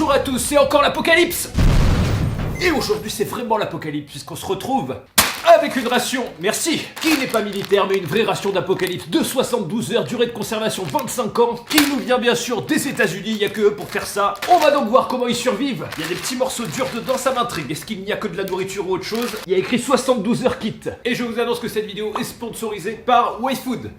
Bonjour à tous, c'est encore l'apocalypse. Et aujourd'hui c'est vraiment l'apocalypse puisqu'on se retrouve avec une ration, merci, qui n'est pas militaire mais une vraie ration d'apocalypse de 72 heures, durée de conservation 25 ans, qui nous vient bien sûr des États-Unis, il n'y a que eux pour faire ça. On va donc voir comment ils survivent. Il y a des petits morceaux durs dedans, ça m'intrigue. Est-ce qu'il n'y a que de la nourriture ou autre chose? Il y a écrit 72 heures kit. Et je vous annonce que cette vidéo est sponsorisée par Wayfood.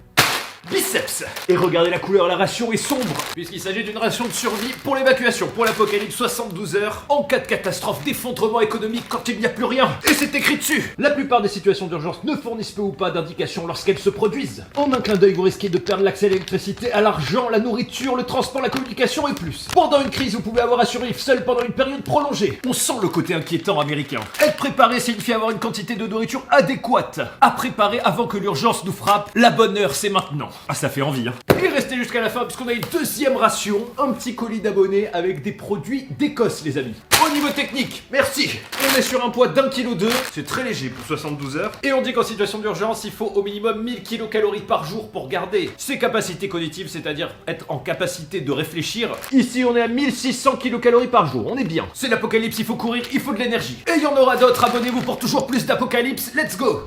Biceps. Et regardez la couleur, la ration est sombre, puisqu'il s'agit d'une ration de survie pour l'évacuation, pour l'apocalypse 72 heures, en cas de catastrophe, d'effondrement économique quand il n'y a plus rien. Et c'est écrit dessus. La plupart des situations d'urgence ne fournissent peu ou pas d'indications lorsqu'elles se produisent. En un clin d'œil, vous risquez de perdre l'accès à l'électricité, à l'argent, la nourriture, le transport, la communication et plus. Pendant une crise, vous pouvez avoir à survivre seul pendant une période prolongée. On sent le côté inquiétant américain. Être préparé signifie avoir une quantité de nourriture adéquate. À préparer avant que l'urgence nous frappe. La bonne heure, c'est maintenant. Ah, ça fait envie, hein. Et restez jusqu'à la fin parce qu'on a une deuxième ration, un petit colis d'abonnés avec des produits d'Écosse, les amis. Au niveau technique, merci. On est sur un poids d'1,2 kg, c'est très léger pour 72 heures. Et on dit qu'en situation d'urgence, il faut au minimum 1000 kcal par jour pour garder ses capacités cognitives, c'est-à-dire être en capacité de réfléchir. Ici, on est à 1600 kcal par jour, on est bien. C'est l'apocalypse, il faut courir, il faut de l'énergie. Et il y en aura d'autres, abonnez-vous pour toujours plus d'apocalypse, let's go.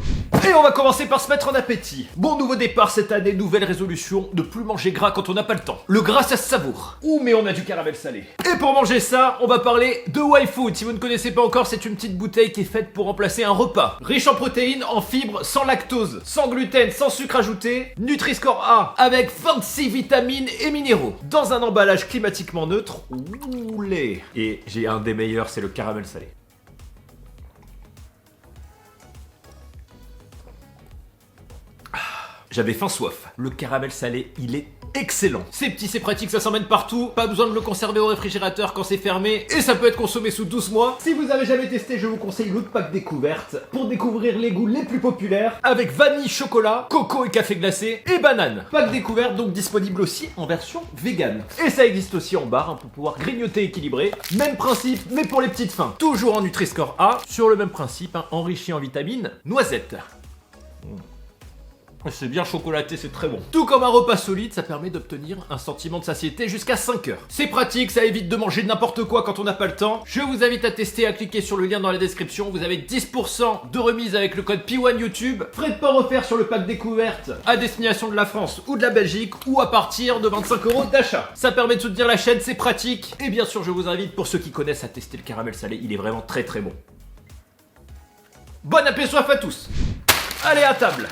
Et on va commencer par se mettre en appétit. Bon nouveau départ cette année, nouvelle résolution, ne plus manger gras quand on n'a pas le temps. Le gras, ça se savoure. Ouh, mais on a du caramel salé. Et pour manger ça, on va parler de Wayfood. Si vous ne connaissez pas encore, c'est une petite bouteille qui est faite pour remplacer un repas. Riche en protéines, en fibres, sans lactose, sans gluten, sans sucre ajouté. Nutri-Score A, avec 26 vitamines et minéraux. Dans un emballage climatiquement neutre. Ouh, lait. Et j'ai un des meilleurs, c'est le caramel salé. J'avais faim soif. Le caramel salé, il est excellent. C'est petit, c'est pratique, ça s'emmène partout. Pas besoin de le conserver au réfrigérateur quand c'est fermé. Et ça peut être consommé sous 12 mois. Si vous avez jamais testé, je vous conseille l'autre pack découverte pour découvrir les goûts les plus populaires avec vanille, chocolat, coco et café glacé et banane. Pack découverte donc disponible aussi en version vegan. Et ça existe aussi en barre hein, pour pouvoir grignoter équilibré. Même principe, mais pour les petites faims. Toujours en Nutri-Score A, sur le même principe, hein, enrichi en vitamines, noisette. C'est bien chocolaté, c'est très bon. Tout comme un repas solide, ça permet d'obtenir un sentiment de satiété jusqu'à 5 heures. C'est pratique, ça évite de manger n'importe quoi quand on n'a pas le temps. Je vous invite à tester, à cliquer sur le lien dans la description. Vous avez 10% de remise avec le code P1 YouTube. Frais de port offerts sur le pack découverte à destination de la France ou de la Belgique ou à partir de 25 € d'achat. Ça permet de soutenir la chaîne, c'est pratique. Et bien sûr, je vous invite, pour ceux qui connaissent, à tester le caramel salé. Il est vraiment très très bon. Bon appétit soif à tous. Allez à table.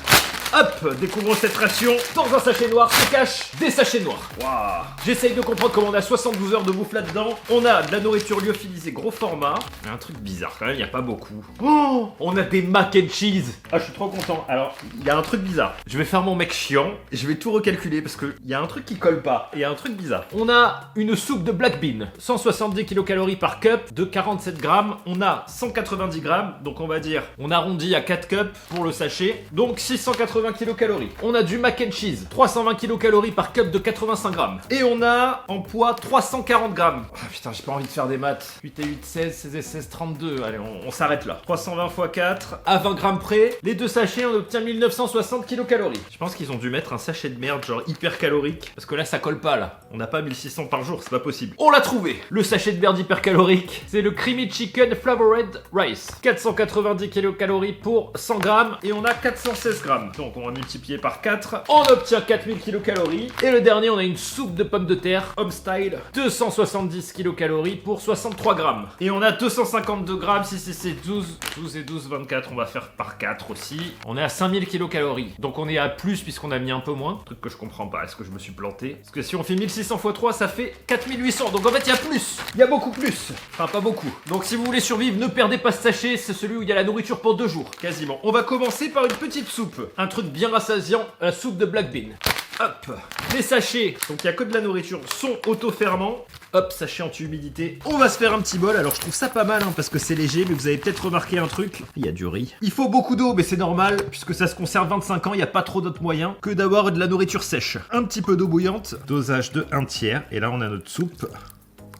Hop, découvrons cette ration. Dans un sachet noir se cachent des sachets noirs. Waouh. J'essaye de comprendre comment on a 72 heures de bouffe là-dedans. On a de la nourriture lyophilisée gros format. Il y a un truc bizarre quand même, il n'y a pas beaucoup. Oh, on a des mac and cheese. Ah, je suis trop content. Alors, il y a un truc bizarre. Je vais faire mon mec chiant. Je vais tout recalculer parce qu'il y a un truc qui colle pas. Et il y a un truc bizarre. On a une soupe de black bean. 170 kcal par cup de 47 grammes. On a 190 grammes. Donc on va dire, on arrondit à 4 cups pour le sachet. Donc 680 kcal. On a du mac and cheese, 320 kcal par cup de 85 grammes. Et on a en poids 340 grammes. Oh, putain, j'ai pas envie de faire des maths. 8 et 8, 16, 16 et 16, 32. Allez, on s'arrête là. 320 x 4, à 20 grammes près. Les deux sachets, on obtient 1960 kcal. Je pense qu'ils ont dû mettre un sachet de merde, genre hyper calorique. Parce que là, ça colle pas, là. On n'a pas 1600 par jour, c'est pas possible. On l'a trouvé. Le sachet de merde hyper calorique. C'est le Creamy Chicken Flavored Rice. 490 kcal pour 100 grammes. Et on a 416 grammes. Donc on va multiplier par 4, on obtient 4000 kcal. Et le dernier, on a une soupe de pommes de terre, home style, 270 kcal pour 63 grammes. Et on a 252 grammes, si c'est 12 et 12, 24, on va faire par 4 aussi. On est à 5000 kcal. Donc on est à plus puisqu'on a mis un peu moins. Truc que je comprends pas, est-ce que je me suis planté? Parce que si on fait 1600 x 3, ça fait 4800. Donc en fait, il y a plus. Il y a beaucoup plus. Enfin, pas beaucoup. Donc si vous voulez survivre, ne perdez pas ce sachet. C'est celui où il y a la nourriture pour 2 jours, quasiment. On va commencer par une petite soupe. Un truc bien rassasiant, la soupe de black bean. Hop, les sachets, donc il n'y a que de la nourriture, sont auto-fermants. Hop, sachet anti-humidité. On va se faire un petit bol, alors je trouve ça pas mal hein, parce que c'est léger, mais vous avez peut-être remarqué un truc. Il y a du riz. Il faut beaucoup d'eau, mais c'est normal, puisque ça se conserve 25 ans, il n'y a pas trop d'autres moyens que d'avoir de la nourriture sèche. Un petit peu d'eau bouillante, dosage de 1 tiers, et là on a notre soupe.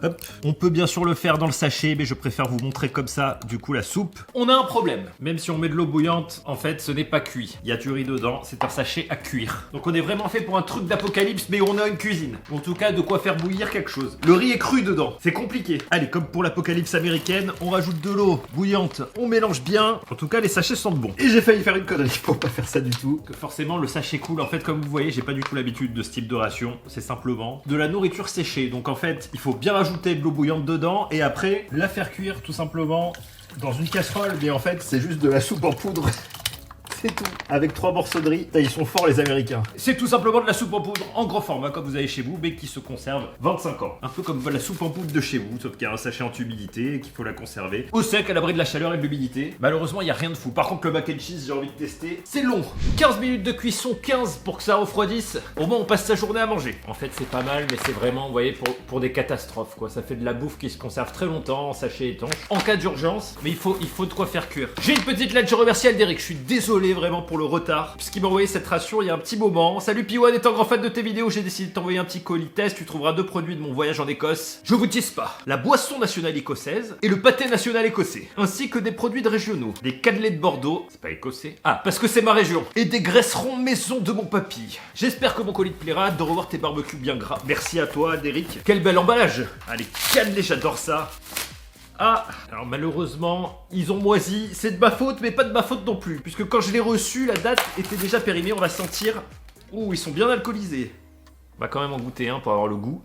Hop. On peut bien sûr le faire dans le sachet, mais je préfère vous montrer comme ça, du coup, la soupe. On a un problème. Même si on met de l'eau bouillante, en fait, ce n'est pas cuit. Il y a du riz dedans, c'est un sachet à cuire. Donc on est vraiment fait pour un truc d'apocalypse, mais on a une cuisine. En tout cas, de quoi faire bouillir quelque chose. Le riz est cru dedans. C'est compliqué. Allez, comme pour l'apocalypse américaine, on rajoute de l'eau bouillante, on mélange bien. En tout cas, les sachets sentent bon. Et j'ai failli faire une connerie pour pas faire ça du tout. Que forcément, le sachet coule. En fait, comme vous voyez, j'ai pas du tout l'habitude de ce type de ration. C'est simplement de la nourriture séchée. Donc en fait, il faut bien rajouter de l'eau bouillante dedans et après la faire cuire tout simplement dans une casserole. Mais en fait, c'est juste de la soupe en poudre. C'est tout. Avec 3 morceaux de riz. Ils sont forts les Américains. C'est tout simplement de la soupe en poudre en grand format comme vous avez chez vous, mais qui se conserve 25 ans. Un peu comme la soupe en poudre de chez vous, sauf qu'il y a un sachet anti-humidité et qu'il faut la conserver au sec à l'abri de la chaleur et de l'humidité. Malheureusement, il n'y a rien de fou. Par contre, le mac and cheese, j'ai envie de tester. C'est long. 15 minutes de cuisson, 15 pour que ça refroidisse. Au moins, on passe sa journée à manger. En fait, c'est pas mal, mais c'est vraiment, vous voyez, pour des catastrophes, quoi. Ça fait de la bouffe qui se conserve très longtemps en sachet étanche. En cas d'urgence, mais il faut de quoi faire cuire. J'ai une petite lettre remerciale d'Eric. Je suis désolé vraiment pour le retard, puisqu'il m'a envoyé cette ration il y a un petit moment. Salut Piwan, étant grand fan de tes vidéos, j'ai décidé de t'envoyer un petit colis test. Tu trouveras 2 produits de mon voyage en Écosse. Je vous tease pas. La boisson nationale écossaise et le pâté national écossais, ainsi que des produits de régionaux. Des cannelés de Bordeaux, c'est pas écossais. Ah, parce que c'est ma région. Et des graisserons maison de mon papy. J'espère que mon colis te plaira, de revoir tes barbecues bien gras. Merci à toi, Derrick. Quel bel emballage. Allez, cannelés, j'adore ça. Ah, alors malheureusement, ils ont moisi. C'est de ma faute, mais pas de ma faute non plus. Puisque quand je l'ai reçu, la date était déjà périmée. On va sentir. Ouh, ils sont bien alcoolisés. On va quand même en goûter un pour avoir le goût.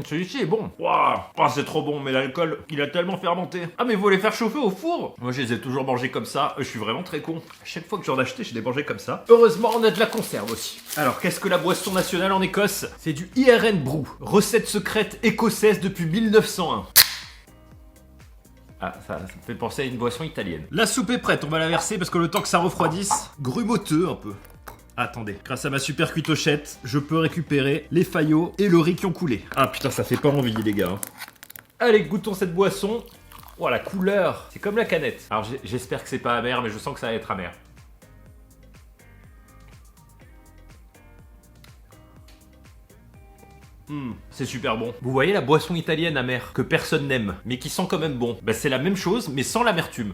Celui-ci est bon. Waouh, oh, c'est trop bon, mais l'alcool, il a tellement fermenté. Ah, mais vous les faire chauffer au four? Moi, je les ai toujours mangés comme ça. Je suis vraiment très con. À chaque fois que j'en achetais, je les mangeais comme ça. Heureusement, on a de la conserve aussi. Alors, qu'est-ce que la boisson nationale en Écosse? C'est du IRN Brew. Recette secrète écossaise depuis 1901. Ah, ça me fait penser à une boisson italienne. La soupe est prête, on va la verser parce que le temps que ça refroidisse, grumoteux un peu. Attendez, grâce à ma super cuitochette, je peux récupérer les faillots et le riz qui ont coulé. Ah putain, ça fait pas envie les gars. Allez, goûtons cette boisson. Oh, la couleur, c'est comme la canette. Alors j'espère que c'est pas amer, mais je sens que ça va être amer. C'est super bon. Vous voyez la boisson italienne amère que personne n'aime, mais qui sent quand même bon. Bah c'est la même chose, mais sans l'amertume.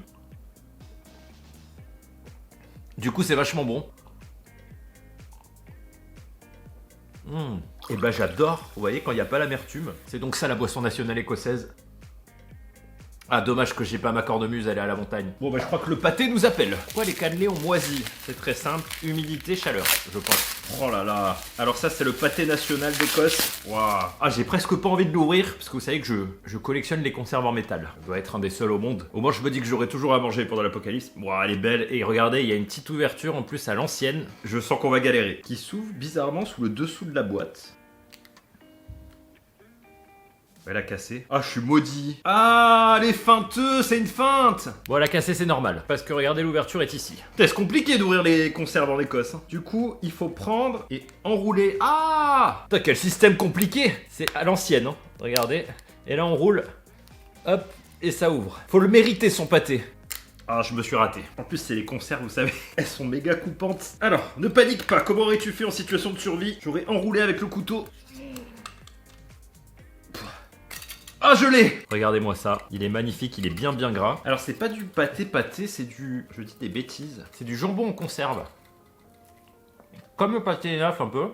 Du coup, c'est vachement bon. Et bah j'adore, vous voyez, quand il n'y a pas l'amertume. C'est donc ça la boisson nationale écossaise. Ah, dommage que j'ai pas ma cornemuse, elle est à la montagne. Bon bah je crois que le pâté nous appelle. Pourquoi les cannelés ont moisi? C'est très simple, humidité, chaleur, je pense. Oh là là. Alors ça c'est le pâté national d'Écosse. Waouh. Ah, j'ai presque pas envie de l'ouvrir, parce que vous savez que je collectionne les conserves en métal. Je dois être un des seuls au monde. Au moins je me dis que j'aurai toujours à manger pendant l'apocalypse. Waouh, elle est belle. Et regardez, il y a une petite ouverture en plus à l'ancienne. Je sens qu'on va galérer. Qui s'ouvre bizarrement sous le dessous de la boîte. Elle a cassé. Ah, je suis maudit. Ah, les feinteux, c'est une feinte. Bon, elle a cassé, c'est normal. Parce que regardez, l'ouverture est ici. C'est compliqué d'ouvrir les conserves en Écosse. Hein. Du coup, il faut prendre et enrouler. Ah, putain, quel système compliqué. C'est à l'ancienne, hein. Regardez. Et là, on roule. Hop, et ça ouvre. Faut le mériter, son pâté. Ah, je me suis raté. En plus, c'est les conserves, vous savez. Elles sont méga coupantes. Alors, ne panique pas. Comment aurais-tu fait en situation de survie? J'aurais enroulé avec le couteau. Ah, je l'ai! Regardez-moi ça, il est magnifique, il est bien gras. Alors c'est pas du pâté, c'est du... Je dis des bêtises. C'est du jambon en conserve. Comme le pâté neuf un peu.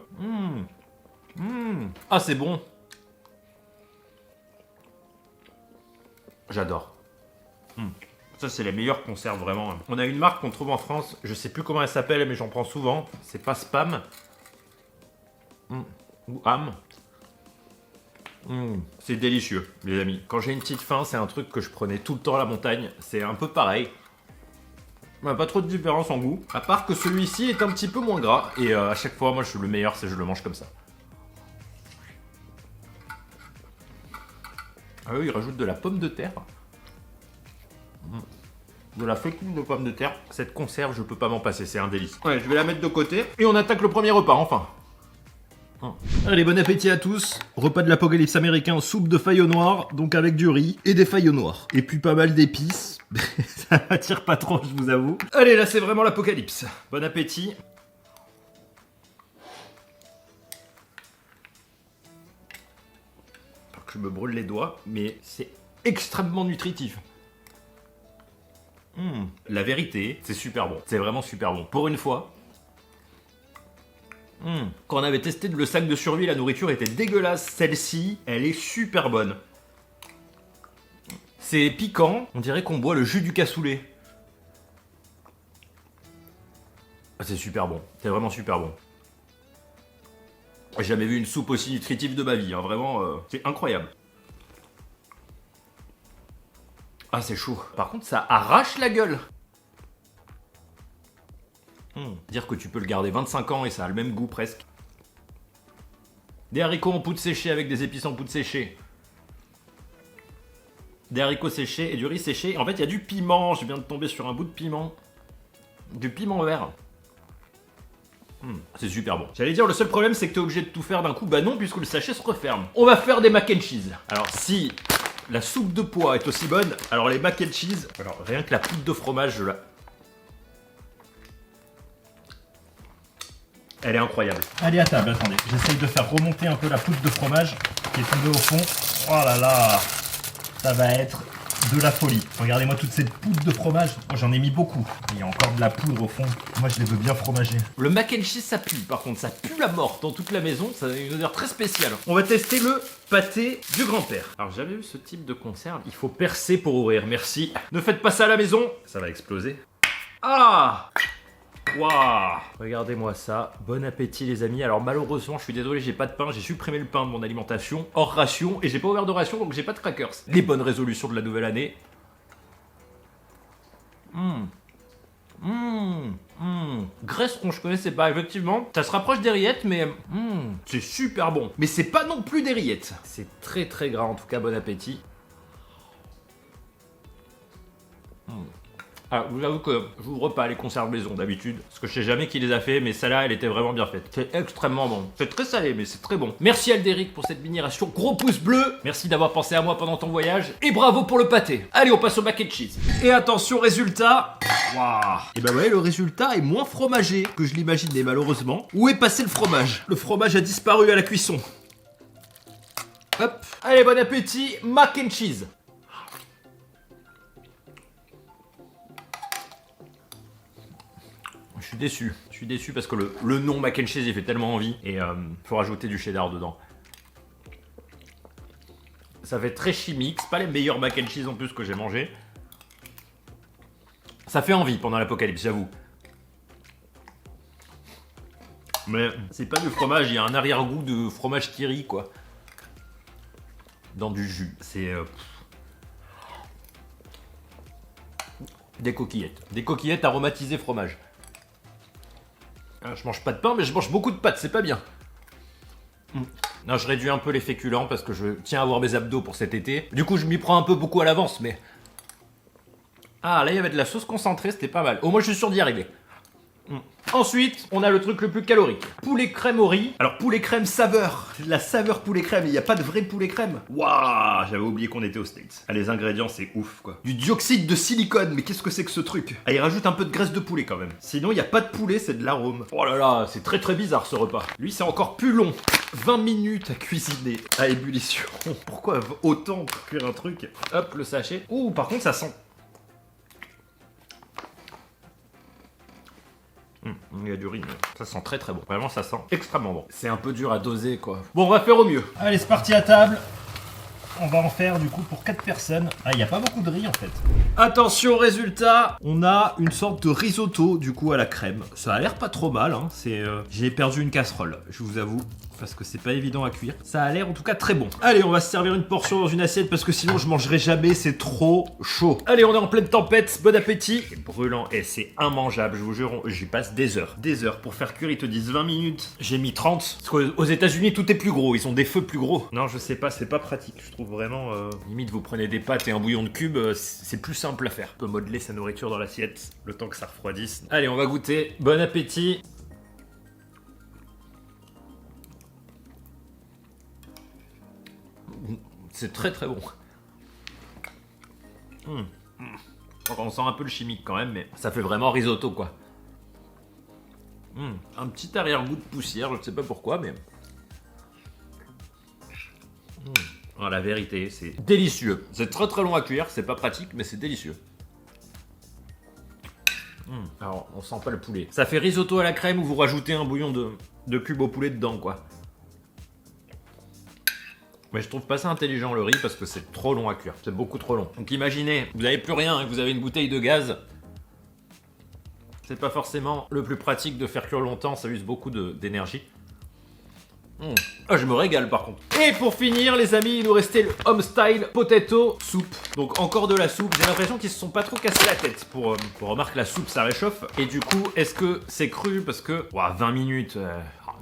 Ah, c'est bon. J'adore. Ça c'est les meilleures conserves vraiment. On a une marque qu'on trouve en France, je sais plus comment elle s'appelle mais j'en prends souvent. C'est pas Spam. Ou Ham. C'est délicieux, les amis. Quand j'ai une petite faim, c'est un truc que je prenais tout le temps à la montagne. C'est un peu pareil. Pas trop de différence en goût. À part que celui-ci est un petit peu moins gras. Et à chaque fois, moi, le meilleur, c'est que je le mange comme ça. Ah oui, il rajoute de la pomme de terre. De la fécule de pomme de terre. Cette conserve, je peux pas m'en passer, c'est un délice. Ouais, je vais la mettre de côté. Et on attaque le premier repas, enfin. Allez, bon appétit à tous. Repas de l'apocalypse américain, soupe de faillots noirs, donc avec du riz et des faillots noirs. Et puis pas mal d'épices. Ça m'attire pas trop, je vous avoue. Allez, là c'est vraiment l'apocalypse. Bon appétit. que je me brûle les doigts, mais c'est extrêmement nutritif. La vérité, c'est super bon. C'est vraiment super bon. Pour une fois. Quand on avait testé le sac de survie, la nourriture était dégueulasse. Celle-ci, elle est super bonne. C'est piquant. On dirait qu'on boit le jus du cassoulet. C'est super bon. C'est vraiment super bon. J'ai jamais vu une soupe aussi nutritive de ma vie. Hein. Vraiment, c'est incroyable. Ah, c'est chaud. Par contre, ça arrache la gueule. Dire que tu peux le garder 25 ans et ça a le même goût presque. Des haricots en poudre séchée avec des épices en poudre séchée. Des haricots séchés et du riz séché. En fait, il y a du piment. Je viens de tomber sur un bout de piment. Du piment vert. C'est super bon. J'allais dire, le seul problème, c'est que t'es obligé de tout faire d'un coup. Bah non, puisque le sachet se referme. On va faire des mac and cheese. Alors, si la soupe de pois est aussi bonne, alors les mac and cheese, alors rien que la poudre de fromage, elle est incroyable. Allez à table, attendez. J'essaye de faire remonter un peu la poudre de fromage qui est tombée au fond. Oh là là, ça va être de la folie. Regardez-moi toute cette poudre de fromage. Oh, j'en ai mis beaucoup. Il y a encore de la poudre au fond. Moi, je les veux bien fromager. Le mac and cheese, ça pue. Par contre, ça pue la mort dans toute la maison. Ça a une odeur très spéciale. On va tester le pâté du grand-père. Alors, j'avais vu ce type de conserve. Il faut percer pour ouvrir. Merci. Ne faites pas ça à la maison. Ça va exploser. Ah! Waouh! Regardez-moi ça. Bon appétit les amis. Alors malheureusement, je suis désolé, j'ai pas de pain. J'ai supprimé le pain de mon alimentation hors ration et j'ai pas ouvert de ration donc j'ai pas de crackers. Les bonnes résolutions de la nouvelle année. Graisse qu'on je connaissais pas effectivement. Ça se rapproche des rillettes mais c'est super bon. Mais c'est pas non plus des rillettes. C'est très très gras en tout cas. Bon appétit. Alors, je vous avoue que j'ouvre pas les conserves maison d'habitude, parce que je sais jamais qui les a fait, mais celle-là, elle était vraiment bien faite. C'est extrêmement bon. C'est très salé, mais c'est très bon. Merci Aldéric pour cette mini ration. Gros pouce bleu. Merci d'avoir pensé à moi pendant ton voyage. Et bravo pour le pâté. Allez, on passe au mac and cheese. Et attention, résultat. Waouh. Et bah ouais, le résultat est moins fromagé que je l'imaginais malheureusement. Où est passé le fromage? Le fromage a disparu à la cuisson. Hop. Allez, bon appétit. Mac and cheese. Je suis déçu parce que le nom mac and cheese il fait tellement envie et faut rajouter du cheddar dedans. Ça fait très chimique, c'est pas les meilleurs mac and cheese en plus que j'ai mangé. Ça fait envie pendant l'apocalypse, j'avoue. Mais c'est pas du fromage, il y a un arrière-goût de fromage Thierry quoi. Dans du jus, c'est... Des coquillettes aromatisées fromage. Je mange pas de pain, mais je mange beaucoup de pâtes, c'est pas bien. Non, je réduis un peu les féculents parce que je tiens à avoir mes abdos pour cet été. Du coup, je m'y prends un peu beaucoup à l'avance, mais... Ah, là, il y avait de la sauce concentrée, c'était pas mal. Au moins, je suis sûr d'y arriver. Ensuite, on a le truc le plus calorique. Poulet crème au riz. Alors, poulet crème saveur. La saveur poulet crème. Il n'y a pas de vrai poulet crème. Waouh, j'avais oublié qu'on était aux States. Ah, les ingrédients, c'est ouf, quoi. Du dioxyde de silicone. Mais qu'est-ce que c'est que ce truc? Ah, il rajoute un peu de graisse de poulet, quand même. Sinon, il n'y a pas de poulet, c'est de l'arôme. Oh là là, c'est très très bizarre, ce repas. Lui, c'est encore plus long. 20 minutes à cuisiner à ébullition. Pourquoi autant pour cuire un truc? Hop, le sachet. Ouh, par contre, ça sent... Il y a du riz, mais ça sent très très bon. Vraiment, ça sent extrêmement bon. C'est un peu dur à doser, quoi. Bon, on va faire au mieux. Allez, c'est parti à table. On va en faire du coup pour 4 personnes. Ah, il n'y a pas beaucoup de riz en fait. Attention au résultat. On a une sorte de risotto du coup à la crème. Ça a l'air pas trop mal. Hein. J'ai perdu une casserole, je vous avoue. Parce que c'est pas évident à cuire. Ça a l'air en tout cas très bon. Allez, on va se servir une portion dans une assiette parce que sinon je mangerai jamais, c'est trop chaud. Allez, on est en pleine tempête, bon appétit. C'est brûlant et c'est immangeable, je vous jure, j'y passe des heures. Des heures pour faire cuire, ils te disent 20 minutes. J'ai mis 30. Parce qu'aux États-Unis tout est plus gros, ils ont des feux plus gros. Non, je sais pas, c'est pas pratique, je trouve vraiment... Limite, vous prenez des pâtes et un bouillon de cube, c'est plus simple à faire. On peut modeler sa nourriture dans l'assiette, le temps que ça refroidisse. Allez, on va goûter, bon appétit. C'est très très bon. On sent un peu le chimique quand même, mais ça fait vraiment risotto quoi. Un petit arrière-goût de poussière, je ne sais pas pourquoi, mais... Oh, la vérité, c'est délicieux. C'est très très long à cuire, c'est pas pratique, mais c'est délicieux. Alors, on sent pas le poulet. Ça fait risotto à la crème où vous rajoutez un bouillon de cubes au poulet dedans, quoi. Mais je trouve pas ça intelligent le riz parce que c'est trop long à cuire. C'est beaucoup trop long. Donc imaginez, vous avez plus rien et que vous avez une bouteille de gaz. C'est pas forcément le plus pratique de faire cuire longtemps, ça use beaucoup d'énergie. Ah, je me régale par contre. Et pour finir les amis, il nous restait le home style potato soup. Donc encore de la soupe. J'ai l'impression qu'ils se sont pas trop cassés la tête pour remarque la soupe ça réchauffe. Et du coup est-ce que c'est cru parce que 20 minutes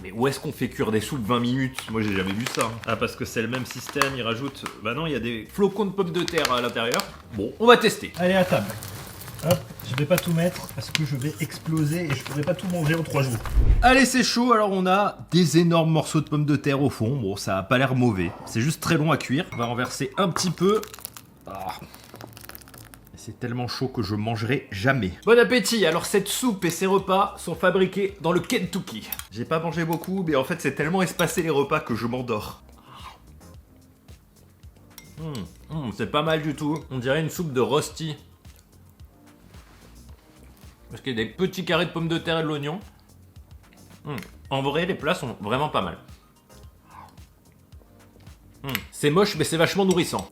mais où est-ce qu'on fait cuire des soupes 20 minutes? Moi j'ai jamais vu ça. Ah parce que c'est le même système, ils rajoutent... Bah non, il y a des flocons de pommes de terre à l'intérieur. Bon, on va tester. Allez à table. Hop, je vais pas tout mettre parce que je vais exploser et je pourrai pas tout manger en 3 jours. Allez, c'est chaud. Alors on a des énormes morceaux de pommes de terre au fond. Bon, ça a pas l'air mauvais. C'est juste très long à cuire. On va renverser un petit peu. C'est tellement chaud que je mangerai jamais. Bon appétit. Alors cette soupe et ces repas sont fabriqués dans le Kentucky. J'ai pas mangé beaucoup, mais en fait c'est tellement espacé les repas que je m'endors. C'est pas mal du tout. On dirait une soupe de rosti. Parce qu'il y a des petits carrés de pommes de terre et de l'oignon. En vrai, les plats sont vraiment pas mal. C'est moche, mais c'est vachement nourrissant.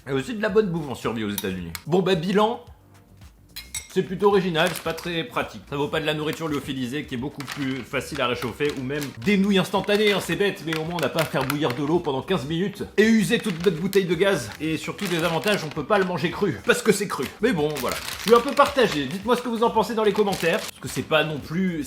Il y a aussi de la bonne bouffe en survie aux États-Unis. Bon, bah, bilan. C'est plutôt original, c'est pas très pratique. Ça vaut pas de la nourriture lyophilisée qui est beaucoup plus facile à réchauffer ou même des nouilles instantanées, hein, c'est bête, mais au moins on n'a pas à faire bouillir de l'eau pendant 15 minutes et user toute notre bouteille de gaz. Et surtout des avantages, on peut pas le manger cru, parce que c'est cru. Mais bon, voilà. Je suis un peu partagé, dites-moi ce que vous en pensez dans les commentaires, parce que c'est pas non plus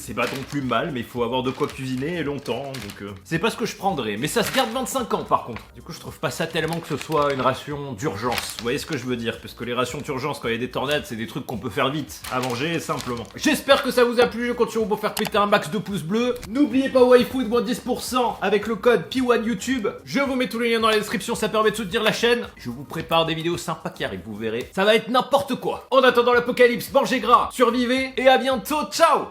mal, mais il faut avoir de quoi cuisiner et longtemps, donc c'est pas ce que je prendrais. Mais ça se garde 25 ans par contre. Du coup, je trouve pas ça tellement que ce soit une ration d'urgence. Vous voyez ce que je veux dire? Parce que les rations d'urgence, quand il y a des tornades, c'est des trucs qu'on peut faire vite à manger simplement. J'espère que ça vous a plu, je compte sur vous pour faire péter un max de pouces bleus. N'oubliez pas YFood, moins 10% avec le code P1 YouTube. Je vous mets tous les liens dans la description, ça permet de soutenir la chaîne. Je vous prépare des vidéos sympas qui arrivent, vous verrez. Ça va être n'importe quoi. En attendant l'apocalypse, mangez gras, survivez et à bientôt, ciao!